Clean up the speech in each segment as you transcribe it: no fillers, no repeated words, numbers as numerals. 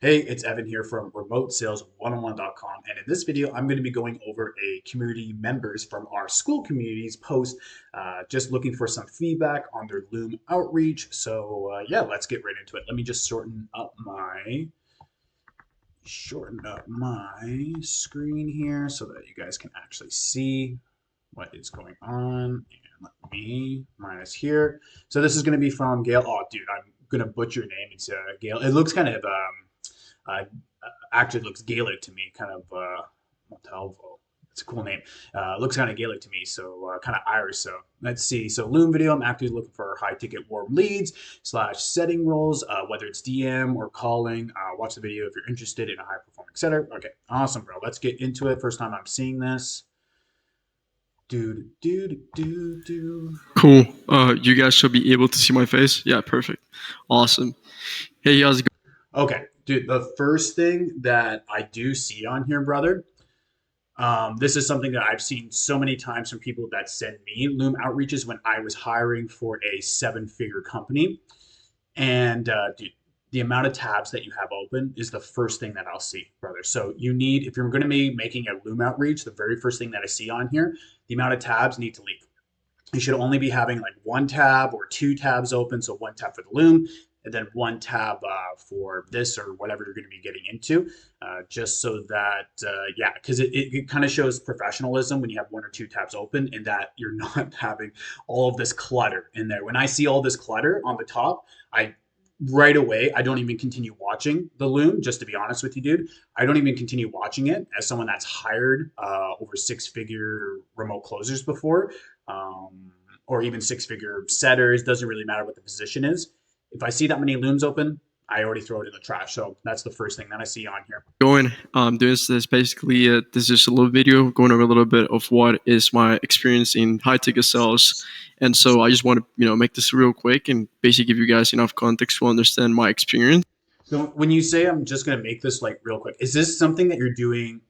Hey, it's Evan here from RemoteSalesOneOnOne.com, and in this video, I'm going to be going over a community members from our Skool community's post, just looking for some feedback on their Loom outreach. So yeah, let's get right into it. Let me just shorten up my screen here so that you guys can actually see what is going on. And let me minus here. So this is going to be from Gail. Oh, dude, I'm going to butcher your name. It's Gail. It looks kind of uh, actually looks Gaelic to me, kind of Montalvo. It's a cool name. Looks kind of Gaelic to me, so kind of Irish. So let's see. So Loom video, I'm actively looking for high ticket warm leads / setting roles, whether it's DM or calling. Watch the video if you're interested in a high performing setter. Okay, awesome, bro. Let's get into it. First time I'm seeing this. Do. Cool. You guys should be able to see my face. Yeah, perfect. Awesome. Hey, how's it Okay, dude. The first thing that I do see on here, brother. This is something that I've seen so many times from people that send me Loom outreaches when I was hiring for a seven-figure company. And dude, the amount of tabs that you have open is the first thing that I'll see, brother. So you need, if you're going to be making a Loom outreach, the very first thing that I see on here, the amount of tabs need to leave. You should only be having like one tab or two tabs open. So one tab for the Loom and then one tab for this or whatever you're going to be getting into, just so that, yeah, because it kind of shows professionalism when you have one or two tabs open and that you're not having all of this clutter in there. When I see all this clutter on the top, I right away, I don't even continue watching the Loom, just to be honest with you, dude. I don't even continue watching it as someone that's hired over six-figure remote closers before, or even six-figure setters. Doesn't really matter what the position is. If I see that many Looms open, I already throw it in the trash. So that's the first thing that I see on here. going? This basically this is just a little video going over a little bit of what is my experience in high ticket sales, and so I just want to make this real quick and basically give you guys enough context to understand my experience. So when you say I'm just going to make this like real quick, is this something that you're doing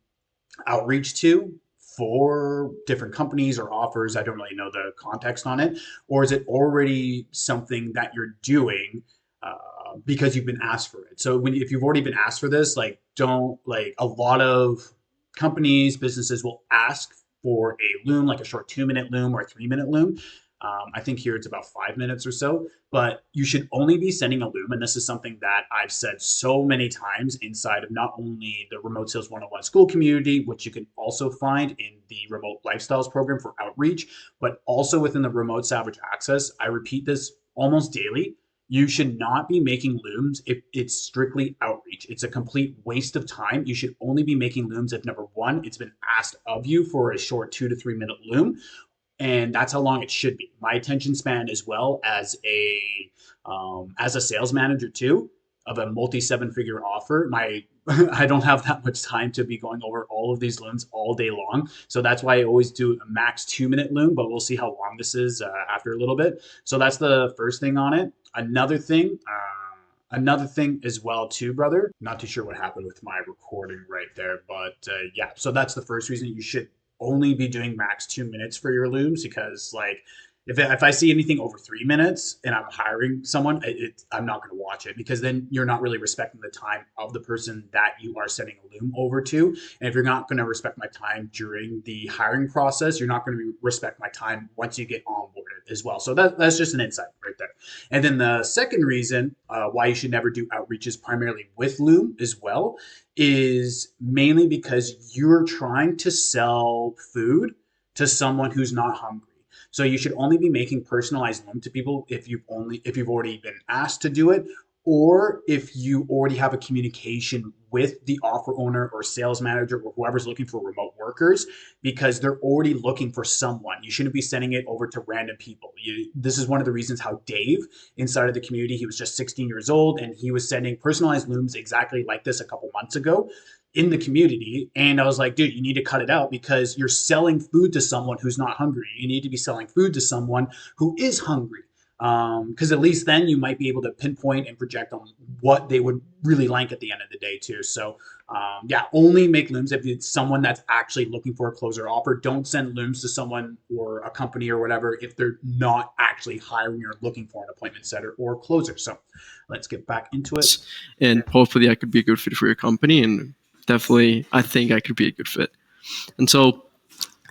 outreach to for different companies or offers? I don't really know the context on it. Or is it already something that you're doing because you've been asked for it? So if you've already been asked for this, like don't like a lot of companies, businesses will ask for a Loom, like a short 2 minute Loom or a 3 minute Loom. I think here it's about 5 minutes or so, but you should only be sending a Loom. And this is something that I've said so many times inside of not only the Remote Sales 101 Skool community, which you can also find in the Remote Lifestyles program for outreach, but also within the Remote Savage Access. I repeat this almost daily. You should not be making Looms if it's strictly outreach. It's a complete waste of time. You should only be making Looms if, number one, it's been asked of you for a short 2 to 3 minute Loom, and that's how long it should be. My attention span, as well as a sales manager too, of a multi seven figure offer, my I don't have that much time to be going over all of these Looms all day long. So that's why I always do a max 2 minute Loom, but we'll see how long this is after a little bit. So that's the first thing on it. Another thing as well too, brother. Not too sure what happened with my recording right there, but yeah. So that's the first reason you should only be doing max 2 minutes for your Looms, because like if I see anything over 3 minutes and I'm hiring someone, I'm not going to watch it, because then you're not really respecting the time of the person that you are sending a Loom over to. And if you're not going to respect my time during the hiring process, you're not going to respect my time once you get onboarded as well. So that's just an insight right there. And then the second reason why you should never do outreaches primarily with Loom as well is mainly because you're trying to sell food to someone who's not hungry. So you should only be making personalized Loom to people if you've already been asked to do it, or if you already have a communication with the offer owner or sales manager or whoever's looking for remote workers, because they're already looking for someone. You shouldn't be sending it over to random people. This is one of the reasons how Dave, inside of the community, he was just 16 years old and he was sending personalized Looms exactly like this a couple months ago in the community. And I was like, dude, you need to cut it out, because you're selling food to someone who's not hungry. You need to be selling food to someone who is hungry. Because at least then you might be able to pinpoint and project on what they would really like at the end of the day too. So yeah, only make looms if it's someone that's actually looking for a closer offer. Don't send looms to someone or a company or whatever if they're not actually hiring or looking for an appointment setter or closer. So let's get back into it. and hopefully I could be a good fit for your company. And definitely, I think I could be a good fit. And so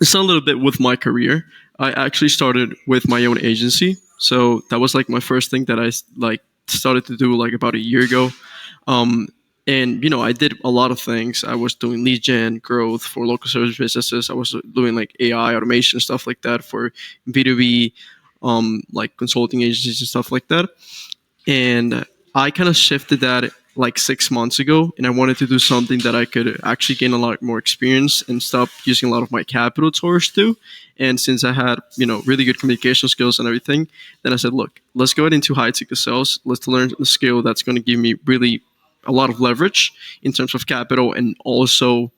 it's a little bit with my career. I actually started with my own agency, so that was like my first thing that I like started to do like about a year ago. Um, and I did a lot of things. I was doing lead gen growth for local service businesses. I was doing like AI automation stuff like that for B2B, like consulting agencies and stuff like that. And I kind of shifted that like 6 months ago, and I wanted to do something that I could actually gain a lot more experience and stop using a lot of my capital towards to. And since I had really good communication skills and everything, then I said, look, let's go into high ticket sales. Let's learn a skill that's going to give me really a lot of leverage in terms of capital and also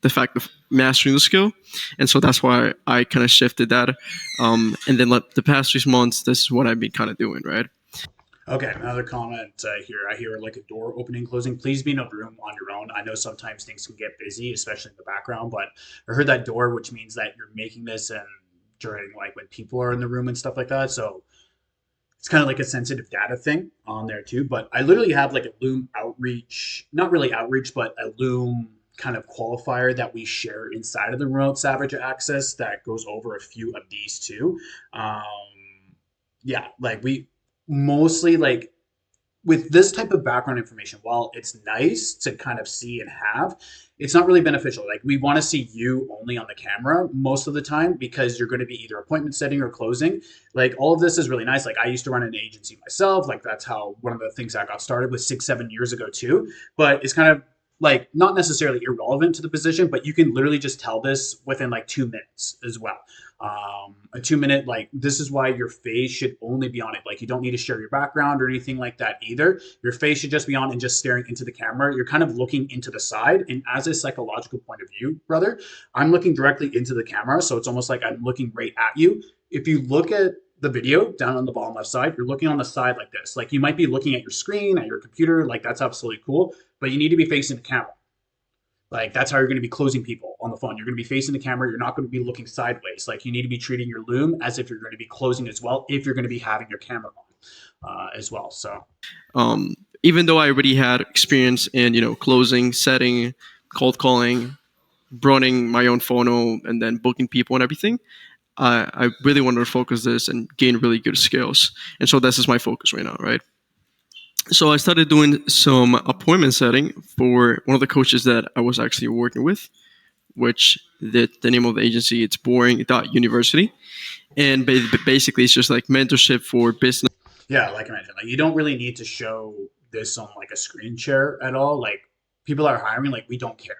the fact of mastering the skill. And so that's why I kind of shifted that. And then the past 6 months, this is what I've been kind of doing, right? Okay, another comment here. I hear like a door opening, closing. Please be in a room on your own. I know sometimes things can get busy, especially in the background, but I heard that door, which means that you're making this and during like when people are in the room and stuff like that. So it's kind of like a sensitive data thing on there too. But I literally have like a Loom outreach, not really outreach, but a Loom kind of qualifier that we share inside of the Remote Savage Access that goes over a few of these too. Um, yeah, like we mostly like with this type of background information, while it's nice to kind of see and have, it's not really beneficial. Like we want to see you only on the camera most of the time because you're going to be either appointment setting or closing. Like all of this is really nice. Like I used to run an agency myself. Like that's how one of the things I got started with 6, 7 years ago too. But it's kind of like not necessarily irrelevant to the position, but you can literally just tell this within like 2 minutes as well. A 2 minute, like this is why your face should only be on it. Like you don't need to share your background or anything like that either. Your face should just be on and just staring into the camera. You're kind of looking into the side. And as a psychological point of view, brother, I'm looking directly into the camera. So it's almost like I'm looking right at you. If you look at the video down on the bottom left side, you're looking on the side like this. Like you might be looking at your screen, at your computer, like that's absolutely cool, but you need to be facing the camera. Like that's how you're going to be closing people on the phone. You're going to be facing the camera. You're not going to be looking sideways. Like you need to be treating your loom as if you're going to be closing as well, if you're going to be having your camera on as well. So, Even though I already had experience in closing, setting, cold calling, running my own funnel, and then booking people and everything, I really wanted to focus this and gain really good skills. And so this is my focus right now, right? So I started doing some appointment setting for one of the coaches that I was actually working with, which the name of the agency, it's Boring University. And basically it's just like mentorship for business. yeah, like I mentioned, like you don't really need to show this on like a screen share at all. Like people are hiring, like we don't care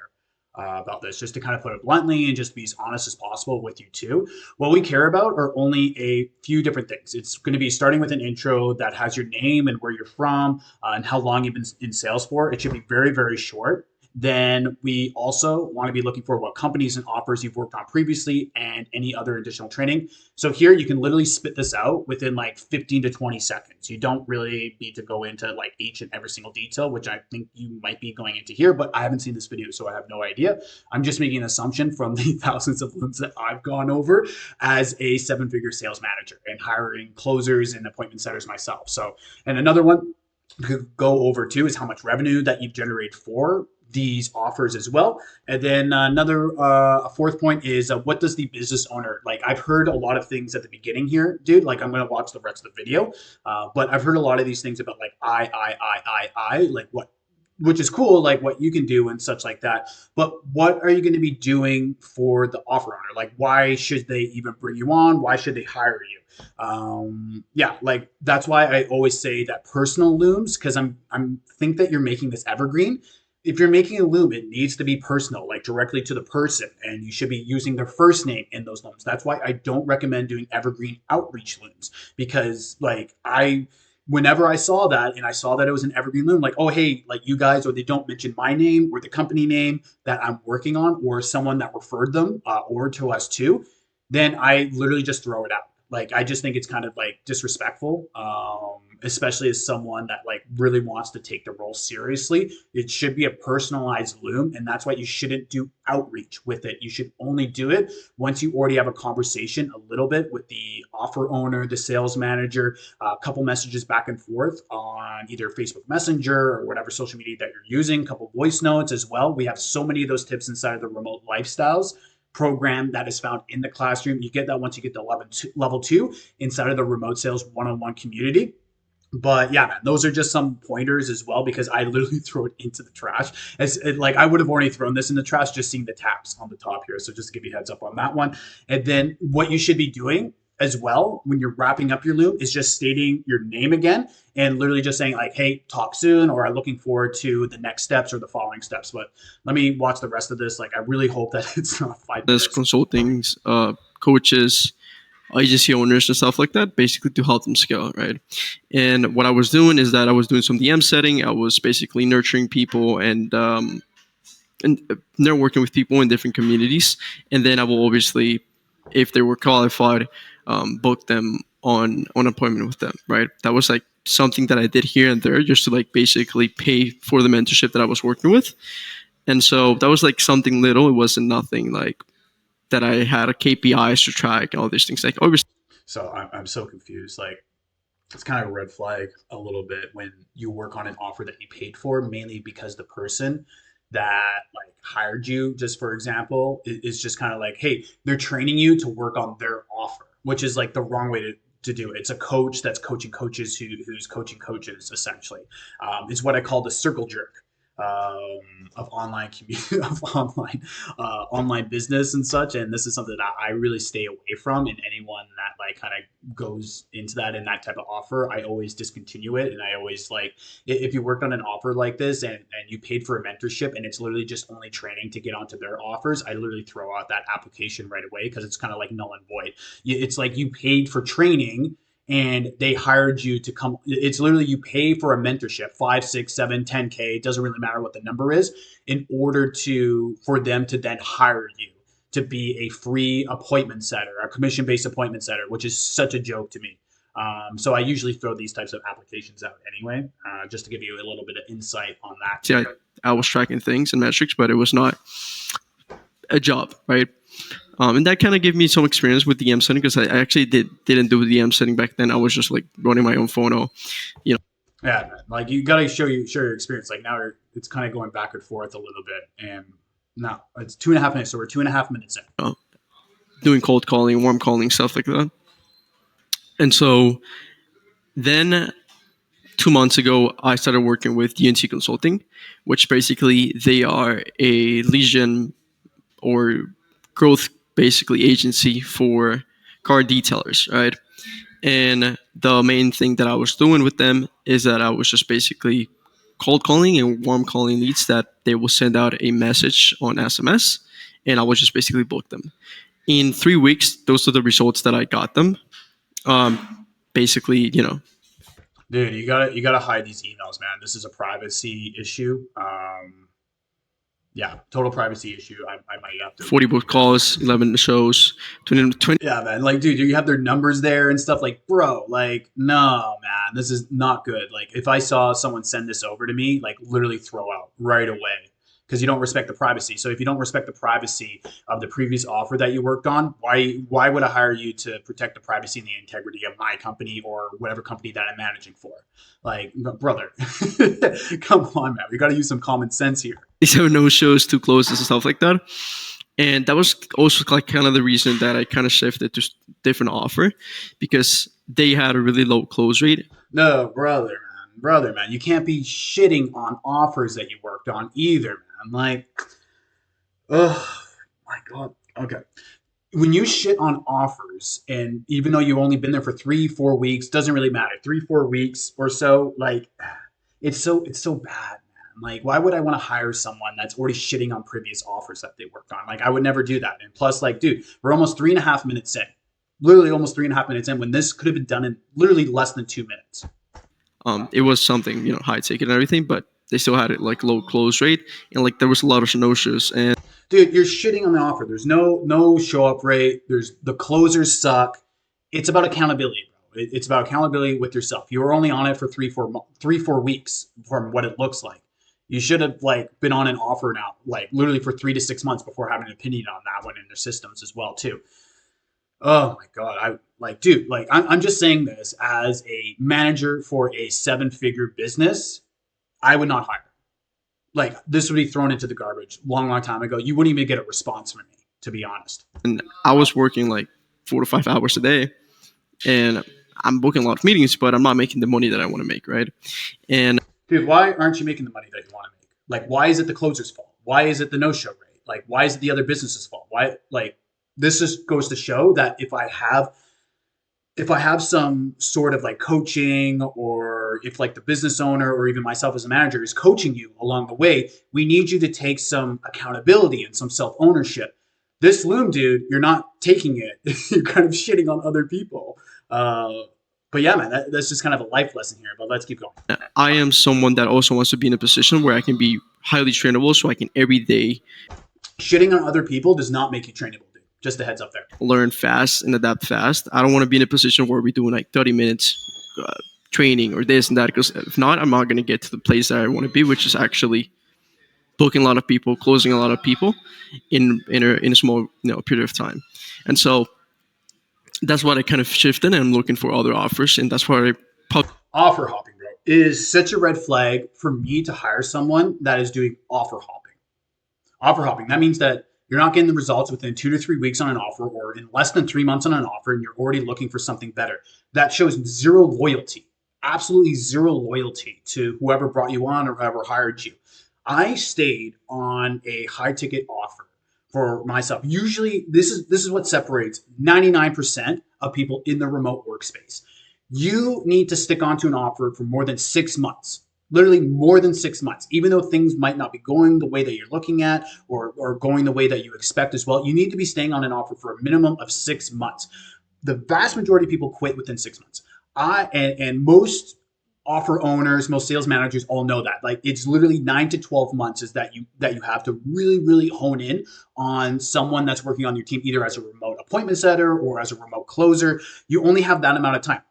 about this, just to kind of put it bluntly and just be as honest as possible with you too. What we care about are only a few different things. It's going to be starting with an intro that has your name and where you're from and how long you've been in sales for. It should be very, very short. Then we also want to be looking for what companies and offers you've worked on previously and any other additional training. So here you can literally spit this out within like 15 to 20 seconds. You don't really need to go into like each and every single detail, which I think you might be going into here, but I haven't seen this video, so I have no idea. I'm just making an assumption from the thousands of looms that I've gone over as a 7-figure sales manager and hiring closers and appointment setters myself. So, and another one to go over too is how much revenue that you've generated for these offers as well. And then another a fourth point is what does the business owner like? I've heard a lot of things at the beginning here, dude. Like I'm gonna watch the rest of the video, but I've heard a lot of these things about like I, like what, which is cool, like what you can do and such like that. But what are you going to be doing for the offer owner? Like, why should they even bring you on? Why should they hire you? Yeah, like that's why I always say that personal looms, because I'm think that you're making this evergreen. If you're making a loom, it needs to be personal, like directly to the person, and you should be using their first name in those looms. That's why I don't recommend doing evergreen outreach looms, because like whenever I saw that and I saw that it was an evergreen loom, like, oh, hey, like you guys, or they don't mention my name or the company name that I'm working on or someone that referred them or to us too, then I literally just throw it out. Like I just think it's kind of like disrespectful, especially as someone that like really wants to take the role seriously. It should be a personalized Loom, and that's why you shouldn't do outreach with it. You should only do it once you already have a conversation a little bit with the offer owner, the sales manager, a couple messages back and forth on either Facebook Messenger or whatever social media that you're using, a couple voice notes as well. We have so many of those tips inside of the Remote Lifestyles program that is found in the classroom. You get that once you get to level two inside of the Remote Sales one-on-one community. But yeah, man, those are just some pointers as well because I literally throw it into the trash. Like I would have already thrown this in the trash just seeing the tabs on the top here. So just to give you a heads up on that one. And then what you should be doing as well when you're wrapping up your Loom is just stating your name again and literally just saying like, hey, talk soon, or I'm looking forward to the next steps or the following steps. But let me watch the rest of this. Like I really hope that it's not 5 minutes. Consulting coaches, agency owners and stuff like that, basically to help them scale, right? And what I was doing is that I was doing some DM setting. I was basically nurturing people and networking with people in different communities. And then I will obviously, if they were qualified, book them on an appointment with them, right? That was like something that I did here and there just to like basically pay for the mentorship that I was working with. And so that was like something little. It wasn't nothing like that I had a KPIs to track and all these things. Like obviously. So I'm so confused. Like it's kind of a red flag a little bit when you work on an offer that you paid for, mainly because the person that like hired you, just for example, is just kind of like, hey, they're training you to work on their offer, which is like the wrong way to do it. It's a coach that's coaching coaches who's coaching coaches essentially. It's what I call the circle jerk of online community, of online business and such. And this is something that I really stay away from. And anyone that like kind of goes into that in that type of offer, I always discontinue it. And I always like if you worked on an offer like this and you paid for a mentorship and it's literally just only training to get onto their offers, I literally throw out that application right away because it's kind of like null and void. It's like you paid for training and they hired you to come. It's literally you pay for a mentorship 5 6 7 10K, it doesn't really matter what the number is, in order for them to then hire you to be a free appointment setter, a commission-based appointment setter, which is such a joke to me. So I usually throw these types of applications out anyway, just to give you a little bit of insight on that. Yeah, I was tracking things and metrics, but it was not a job, right? And that kind of gave me some experience with DM setting because I actually didn't do DM setting back then. I was just like running my own phono, you know. Yeah, man. Like you got to share your experience. Like now it's kind of going back and forth a little bit, and now it's 2.5 minutes. So we're 2.5 minutes in. Doing cold calling, warm calling, stuff like that. And so then 2 months ago, I started working with DNC Consulting, which basically they are a lead gen or growth basically agency for car detailers, right? And the main thing that I was doing with them is that I was just basically cold calling and warm calling leads that they will send out a message on SMS, and I would just basically book them. In 3 weeks, those are the results that I got them. Basically, Dude, you gotta hide these emails, man. This is a privacy issue. Yeah, total privacy issue. I might have to 40 book calls, 11 shows, 20. Yeah, man. Like, dude, you have their numbers there and stuff. Like, bro, like, no, man, this is not good. Like, if I saw someone send this over to me, like, literally throw out right away because you don't respect the privacy. So if you don't respect the privacy of the previous offer that you worked on, why would I hire you to protect the privacy and the integrity of my company or whatever company that I'm managing for? Like, brother, come on, man. We got to use some common sense here. These are no shows, too closes and stuff like that. And that was also like kind of the reason that I kind of shifted to different offer because they had a really low close rate. No, brother, man, you can't be shitting on offers that you worked on either, man. Like, oh my God. Okay. When you shit on offers, and even though you've only been there for 3-4 weeks, doesn't really matter. 3-4 weeks or so, like, it's so bad. Like, why would I want to hire someone that's already shitting on previous offers that they worked on? Like, I would never do that. And plus, like, dude, we're almost 3.5 minutes in. Literally almost 3.5 minutes in when this could have been done in literally less than 2 minutes. It was something, high ticket and everything, but they still had it like low close rate. And like there was a lot of no-shows. And dude, you're shitting on the offer. There's no show up rate. The closers suck. it's about accountability, bro. It's about accountability with yourself. You were only on it for 3-4 weeks from what it looks like. You should have like been on an offer now, like literally for 3 to 6 months before having an opinion on that one in their systems as well too. Oh my god, I like, dude, like I'm just saying this as a manager for a 7-figure business. I would not hire. Like this would be thrown into the garbage long time ago. You wouldn't even get a response from me, to be honest. And I was working like 4 to 5 hours a day, and I'm booking a lot of meetings, but I'm not making the money that I want to make, right? And dude, why aren't you making the money that you want to make? Like, why is it the closer's fault? Why is it the no-show rate? Like, why is it the other business's fault? Why, like, this just goes to show that if I have some sort of like coaching, or if like the business owner or even myself as a manager is coaching you along the way, we need you to take some accountability and some self-ownership. This Loom, dude, you're not taking it. You're kind of shitting on other people. But yeah, man, that's just kind of a life lesson here, but let's keep going. I am someone that also wants to be in a position where I can be highly trainable, so I can every day shitting on other people does not make you trainable, dude. Just a heads up there. Learn fast and adapt fast. I don't want to be in a position where we're doing like 30 minutes training or this and that, because if not, I'm not going to get to the place that I want to be, which is actually booking a lot of people, closing a lot of people in a small period of time. And so that's what I kind of shifted, and I'm looking for other offers, and that's why offer hopping, bro, is such a red flag for me to hire someone that is doing offer hopping. Offer hopping, that means that you're not getting the results within 2 to 3 weeks on an offer, or in less than 3 months on an offer, and you're already looking for something better. That shows zero loyalty, absolutely zero loyalty to whoever brought you on or whoever hired you. I stayed on a high ticket offer for myself. Usually, this is what separates 99% of people in the remote workspace. You need to stick onto an offer for more than 6 months. Literally more than 6 months, even though things might not be going the way that you're looking at, or going the way that you expect as well. You need to be staying on an offer for a minimum of 6 months. The vast majority of people quit within 6 months. And most offer owners, most sales managers all know that. Like, it's literally 9 to 12 months is that you have to really hone in on someone that's working on your team, either as a remote appointment setter or as a remote closer. You only have that amount of time.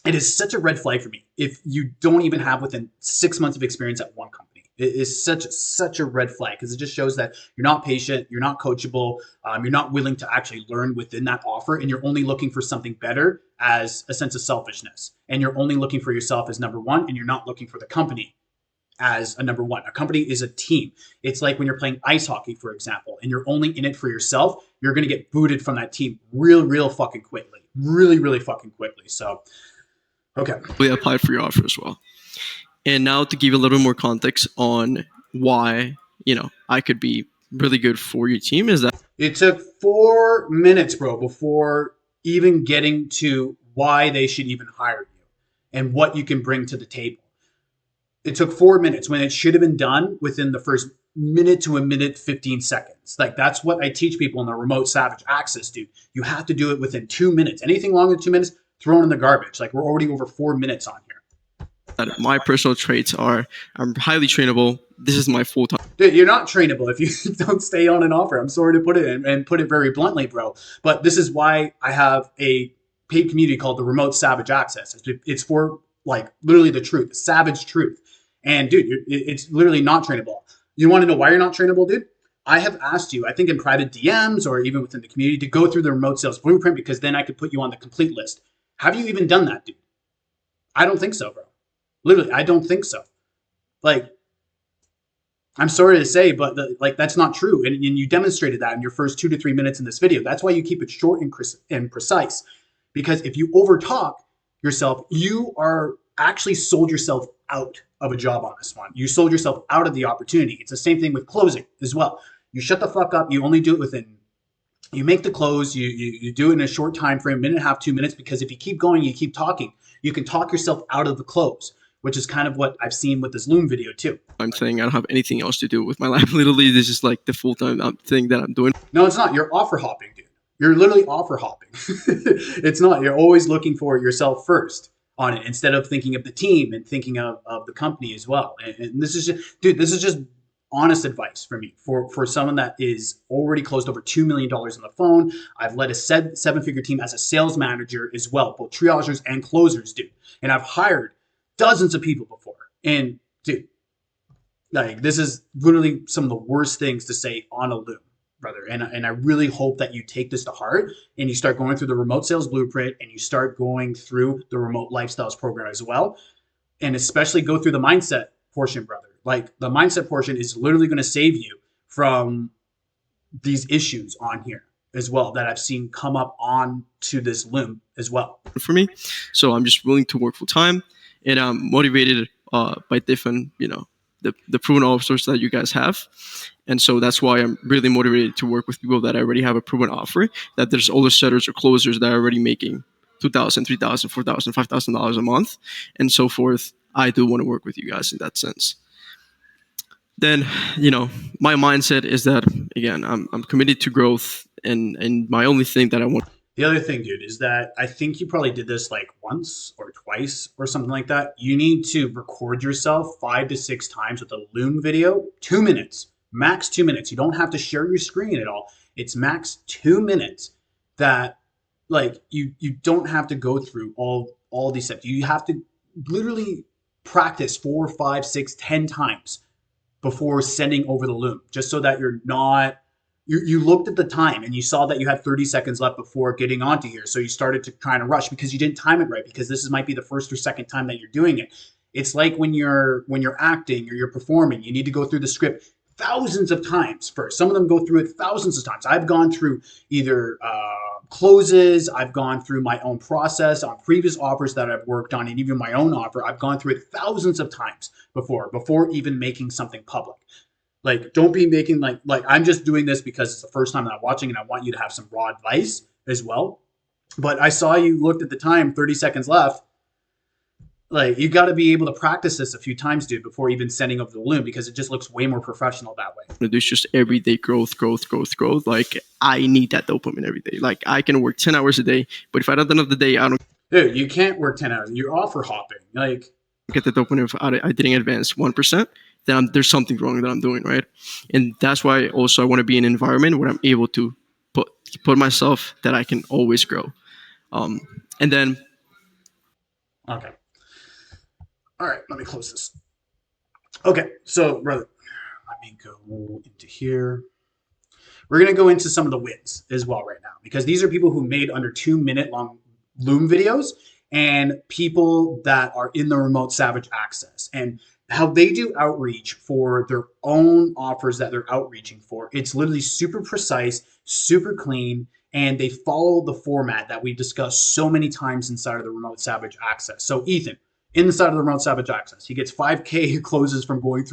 It is such a red flag for me if you don't even have within 6 months of experience at one company. It is such a red flag, because it just shows that you're not patient, you're not coachable, you're not willing to actually learn within that offer, and you're only looking for something better as a sense of selfishness. And you're only looking for yourself as number one, and you're not looking for the company as a number one. A company is a team. It's like when you're playing ice hockey, for example, and you're only in it for yourself, you're going to get booted from that team real fucking quickly. Really fucking quickly. So, okay. We applied for your offer as well. And now to give you a little bit more context on why, I could be really good for your team, is that it took 4 minutes, bro, before even getting to why they should even hire you and what you can bring to the table. It took 4 minutes when it should have been done within the first minute to a minute 15 seconds. Like, that's what I teach people in the remote Savage Access, dude. You have to do it within 2 minutes. Anything longer than 2 minutes, thrown in the garbage. Like, we're already over 4 minutes on here. My personal traits are, I'm highly trainable. This is my full-time. Dude, you're not trainable if you don't stay on an offer. I'm sorry to put it in, and put it very bluntly, bro. But this is why I have a paid community called the Remote Savage Access. It's for, like, literally the truth, savage truth. And dude, it's literally not trainable. You want to know why you're not trainable, dude? I have asked you, I think in private DMs or even within the community, to go through the remote sales blueprint, because then I could put you on the complete list. Have you even done that, dude? I don't think so, bro. Literally, I don't think so. Like, I'm sorry to say, but that's not true. And you demonstrated that in your first 2 to 3 minutes in this video. That's why you keep it short and precise. Because if you overtalk yourself, you are actually sold yourself out of a job on this one. You sold yourself out of the opportunity. It's the same thing with closing as well. You shut the fuck up. You only do it within, you make the close, you do it in a short time frame, minute and a half, 2 minutes, because if you keep going, you keep talking, you can talk yourself out of the close, which is kind of what I've seen with this Loom video too. I'm saying I don't have anything else to do with my life. Literally, this is like the full-time thing that I'm doing. No, it's not. You're offer hopping, dude. You're literally offer hopping. It's not. You're always looking for yourself first on it, instead of thinking of the team and thinking of the company as well. And this is just, dude, this is just honest advice for me for someone that is already closed over $2 million on the phone. I've led a seven-figure team as a sales manager as well, both triagers and closers, dude. And I've hired dozens of people before. And dude, like this is literally some of the worst things to say on a Loom, brother. And I really hope that you take this to heart and you start going through the remote sales blueprint and you start going through the remote lifestyles program as well. And especially go through the mindset portion, brother. Like the mindset portion is literally going to save you from these issues on here as well that I've seen come up on to this Loom as well. For me, so I'm just willing to work full time, and I'm motivated by different, the proven offers that you guys have. And so that's why I'm really motivated to work with people that already have a proven offer, that there's older setters or closers that are already making $2,000, $3,000, $4,000, $5,000 a month, and so forth. I do want to work with you guys in that sense. Then, my mindset is that, again, I'm committed to growth, and my only thing that I want. The other thing, dude, is that I think you probably did this like once or twice or something like that. You need to record yourself 5 to 6 times with a Loom video, 2 minutes, max 2 minutes. You don't have to share your screen at all. It's max 2 minutes that like you don't have to go through all these steps. You have to literally practice 4, 5, 6, 10 times before sending over the Loom, just so that you're not. You looked at the time and you saw that you had 30 seconds left before getting onto here. So you started to kind of rush because you didn't time it right, because might be the first or second time that you're doing it. It's like when you're acting or you're performing, you need to go through the script thousands of times first. Some of them go through it thousands of times. I've gone through either closes, I've gone through my own process on previous offers that I've worked on, and even my own offer. I've gone through it thousands of times before even making something public. Like, don't be making like I'm just doing this because it's the first time that I'm watching and I want you to have some raw advice as well. But I saw you looked at the time, 30 seconds left. Like, you got to be able to practice this a few times, dude, before even sending over the Loom, because it just looks way more professional that way. There's just everyday growth. Like, I need that dopamine every day. Like, I can work 10 hours a day, but if at the end of the day, I don't. Dude, you can't work 10 hours. You're offer hopping. Like, get the dopamine if I didn't advance 1%. Then there's something wrong that I'm doing, right? And that's why also I want to be in an environment where I'm able to put myself that I can always grow. And then. Okay. All right, let me close this. Okay, so brother, let me go into here. We're going to go into some of the wins as well right now, because these are people who made under 2-minute long Loom videos and people that are in the remote Savage access. And how they do outreach for their own offers that they're outreaching for. It's literally super precise, super clean, and they follow the format that we've discussed so many times inside of the remote Savage access. So Ethan, inside of the remote Savage access, he gets 5K closes from going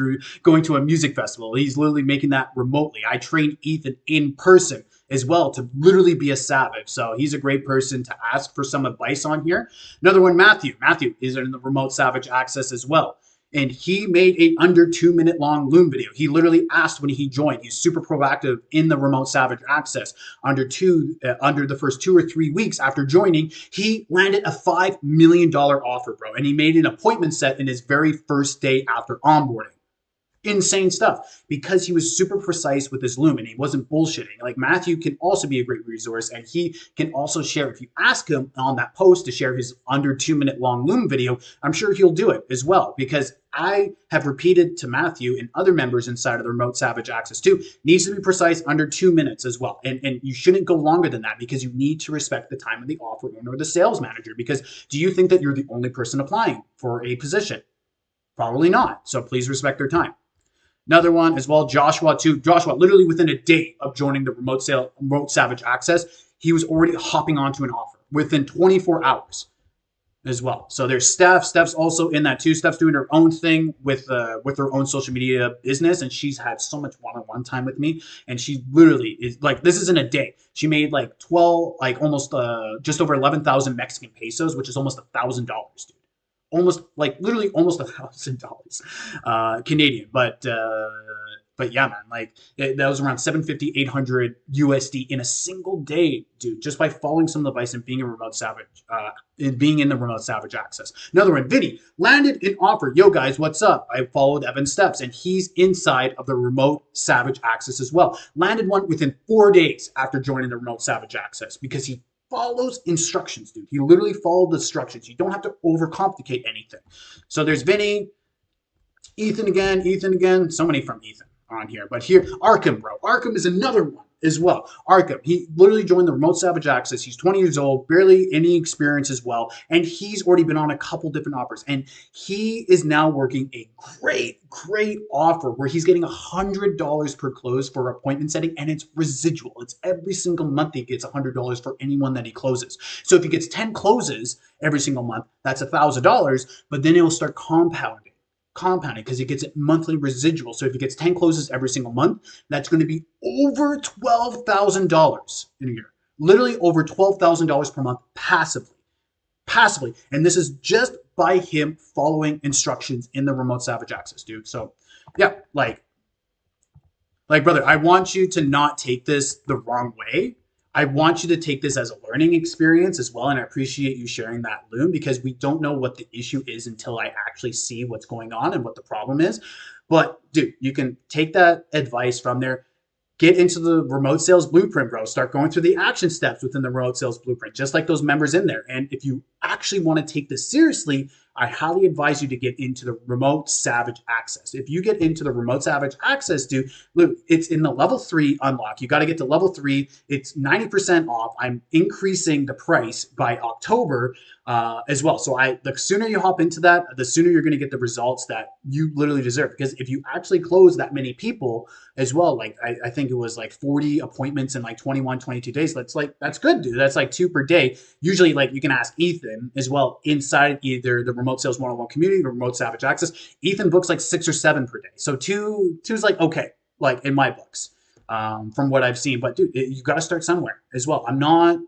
to a music festival. He's literally making that remotely. I trained Ethan in person as well to literally be a Savage. So he's a great person to ask for some advice on here. Another one, Matthew. Matthew is in the remote Savage access as well. And he made a under 2-minute long Loom video. He literally asked when he joined. He's super proactive in the remote Savage access. Under the first 2 or 3 weeks after joining, he landed a $5 million offer, bro. And he made an appointment set in his very first day after onboarding. Insane stuff, because he was super precise with his Loom and he wasn't bullshitting. Like, Matthew can also be a great resource, and he can also share, if you ask him on that post to share his under 2-minute long Loom video, I'm sure he'll do it as well, because I have repeated to Matthew and other members inside of the remote Savage access too, needs to be precise under 2 minutes as well. And you shouldn't go longer than that, because you need to respect the time of the offer owner or the sales manager. Because do you think that you're the only person applying for a position? Probably not. So please respect their time. Another one as well, Joshua too. Joshua, literally within a day of joining the remote Savage access, he was already hopping onto an offer within 24 hours as well. So there's Steph. Steph's also in that too. Steph's doing her own thing with her own social media business, and she's had so much one-on-one time with me. And she literally is like, this is in a day. She made like 12, like almost just over 11,000 Mexican pesos, which is almost $1,000, dude. Almost like literally almost $1,000 Canadian. But But yeah, man, like that was around 750, 800 USD in a single day, dude, just by following some advice and being a remote savage, and being in the remote savage access. Another one, Vinny landed an offer. Yo, guys, what's up? I followed Evan's steps, and he's inside of the remote savage access as well. Landed one within 4 days after joining the remote savage access because he follows instructions, dude. He literally followed the instructions. You don't have to overcomplicate anything. So there's Vinny, Ethan again, so many from Ethan on here. But here, Arkham, bro. Arkham is another one as well. Arkham, he literally joined the Remote Savage Access. He's 20 years old, barely any experience as well. And he's already been on a couple different offers. And he is now working a great offer where he's getting $100 per close for appointment setting. And it's residual. It's every single month he gets $100 for anyone that he closes. So if he gets 10 closes every single month, that's $1,000. But then it will start compounding because he gets it monthly residual. So if he gets 10 closes every single month, that's going to be over $12,000 in a year. Literally over $12,000 per month passively. And this is just by him following instructions in the remote savage access, dude. So yeah, like brother, I want you to not take this the wrong way. I want you to take this as a learning experience as well. And I appreciate you sharing that, Loom, because we don't know what the issue is until I actually see what's going on and what the problem is. But dude, you can take that advice from there. Get into the remote sales blueprint, bro. Start going through the action steps within the remote sales blueprint, just like those members in there. And if you actually want to take this seriously, I highly advise you to get into the remote savage access. If you get into the remote savage access, dude, look, it's in the level 3 unlock. You got to get to level 3. It's 90% off. I'm increasing the price by October as well. So the sooner you hop into that, the sooner you're going to get the results that you literally deserve. Because if you actually close that many people as well, like I think it was like 40 appointments in like 21, 22 days. That's good, dude. That's like 2 per day. Usually, like you can ask Ethan as well inside either the Remote Sales 101 community or Remote Savage Access. Ethan books like 6 or 7 per day. So two's like okay, like in my books, from what I've seen. But dude, you got to start somewhere as well. I'm not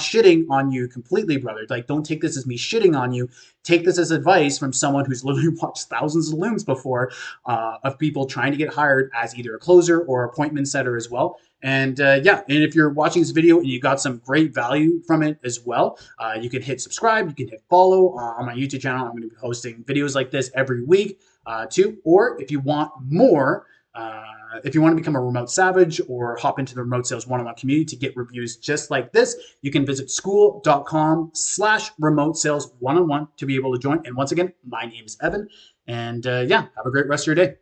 shitting on you completely, brother. Like, don't take this as me shitting on you. Take this as advice from someone who's literally watched thousands of Looms before, of people trying to get hired as either a closer or appointment setter as well. And yeah, and if you're watching this video and you got some great value from it as well, you can hit subscribe, you can hit follow on my YouTube channel. I'm going to be posting videos like this every week too. Or if you want more, if you want to become a remote savage or hop into the remote sales 101 community to get reviews just like this, you can visit skool.com/remote sales 101 to be able to join. And once again, my name is Evan. And yeah, have a great rest of your day.